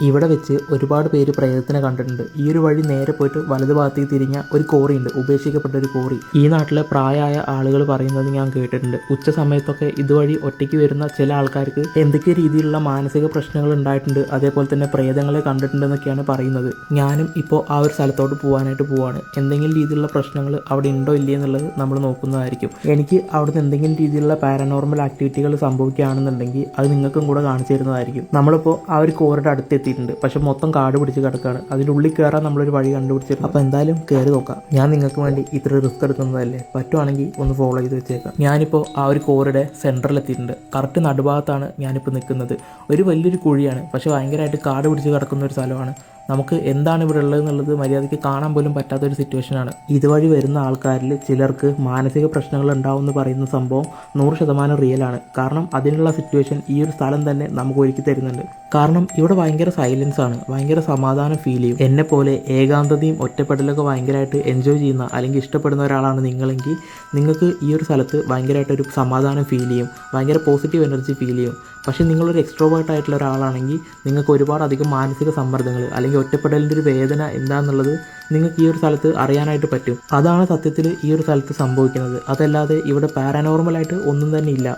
ഇവിടെ വെച്ച് ഒരുപാട് പേര് പ്രേതത്തിനെ കണ്ടിട്ടുണ്ട്. ഈ ഒരു വഴി നേരെ പോയിട്ട് വലതു ഭാഗത്തേക്ക് തിരിഞ്ഞ ഒരു കോറിയുണ്ട്, ഉപേക്ഷിക്കപ്പെട്ട ഒരു കോറി. ഈ നാട്ടിലെ പ്രായമായ ആളുകൾ പറയുന്നത് ഞാൻ കേട്ടിട്ടുണ്ട്. ഉച്ച സമയത്തൊക്കെ ഇതുവഴി ഒറ്റയ്ക്ക് വരുന്ന ചില ആൾക്കാർക്ക് എന്തൊക്കെ രീതിയിലുള്ള മാനസിക പ്രശ്നങ്ങൾ ഉണ്ടായിട്ടുണ്ട്, അതേപോലെ തന്നെ പ്രേതങ്ങളെ കണ്ടിട്ടുണ്ടെന്നൊക്കെയാണ് പറയുന്നത്. ഞാനും ഇപ്പോൾ ആ ഒരു സ്ഥലത്തോട്ട് പോകാനായിട്ട് പോവാണ്. എന്തെങ്കിലും രീതിയിലുള്ള പ്രശ്നങ്ങൾ അവിടെ ഉണ്ടോ ഇല്ലേ എന്നുള്ളത് നമ്മൾ നോക്കുന്നതായിരിക്കും. എനിക്ക് അവിടുന്ന് എന്തെങ്കിലും രീതിയിലുള്ള പാരനോർമൽ ആക്ടിവിറ്റികൾ സംഭവിക്കുകയാണെന്നുണ്ടെങ്കിൽ അത് നിങ്ങൾക്കും കൂടെ കാണിച്ചു തരുന്നതായിരിക്കും. നമ്മളിപ്പോൾ ആ ഒരു കോറിയുടെ അടുത്ത് എത്തിയിട്ടുണ്ട്. പക്ഷെ മൊത്തം കാട് പിടിച്ച് കിടക്കുകയാണ്. അതിൻ്റെ ഉള്ളിൽ കയറാൻ നമ്മളൊരു വഴി കണ്ടുപിടിച്ചിട്ടുണ്ട്. അപ്പോൾ എന്തായാലും കയറി നോക്കാം. ഞാൻ നിങ്ങൾക്ക് വേണ്ടി ഇത്ര റിസ്ക് എടുക്കുന്നതല്ലേ, പറ്റുവാണെങ്കിൽ ഒന്ന് ഫോളോ ചെയ്ത് വെച്ചേക്കാം. ഞാനിപ്പോൾ ആ ഒരു കോറിയുടെ സെൻറ്ററിൽ എത്തിയിട്ടുണ്ട്. കറക്റ്റ് നടുഭാഗത്താണ് ഞാനിപ്പോൾ നിൽക്കുന്നത്. ഒരു വലിയൊരു കുഴിയാണ്, പക്ഷെ ഭയങ്കരമായിട്ട് കാട് പിടിച്ച് കിടക്കുന്ന ഒരു സ്ഥലമാണ്. നമുക്ക് എന്താണ് ഇവിടെ ഉള്ളതെന്നുള്ളത് മര്യാദയ്ക്ക് കാണാൻ പോലും പറ്റാത്തൊരു സിറ്റുവേഷനാണ്. ഇതുവഴി വരുന്ന ആൾക്കാരിൽ ചിലർക്ക് മാനസിക പ്രശ്നങ്ങൾ ഉണ്ടാവുമെന്ന് പറയുന്ന സംഭവം 100% റിയലാണ്. കാരണം അതിനുള്ള സിറ്റുവേഷൻ ഈ ഒരു സ്ഥലം തന്നെ നമുക്ക് ഒരുക്കി തരുന്നുണ്ട്. കാരണം ഇവിടെ ഭയങ്കര സൈലൻസ് ആണ്, ഭയങ്കര സമാധാനം ഫീൽ ചെയ്യും. എന്നെപ്പോലെ ഏകാന്തതയും ഒറ്റപ്പെടലൊക്കെ ഭയങ്കരമായിട്ട് എൻജോയ് ചെയ്യുന്ന അല്ലെങ്കിൽ ഇഷ്ടപ്പെടുന്ന ഒരാളാണ് നിങ്ങളെങ്കിൽ നിങ്ങൾക്ക് ഈ ഒരു സ്ഥലത്ത് ഭയങ്കരമായിട്ടൊരു സമാധാനം ഫീൽ ചെയ്യും, ഭയങ്കര പോസിറ്റീവ് എനർജി ഫീൽ ചെയ്യും. പക്ഷേ നിങ്ങളൊരു എക്സ്ട്രോവേർട്ട് ആയിട്ടുള്ള ഒരാളാണെങ്കിൽ നിങ്ങൾക്ക് ഒരുപാട് അധികം മാനസിക സമ്മർദ്ദങ്ങൾ അല്ലെങ്കിൽ ഒറ്റപ്പെടലിൻ്റെ ഒരു വേദന എന്താണെന്നുള്ളത് നിങ്ങൾക്ക് ഈ ഒരു സ്ഥലത്ത് അറിയാനായിട്ട് പറ്റും. അതാണ് സത്യത്തിൽ ഈ ഒരു സ്ഥലത്ത് സംഭവിക്കുന്നത്. അതല്ലാതെ ഇവിടെ പാരാനോർമലായിട്ട് ഒന്നും തന്നെ ഇല്ല.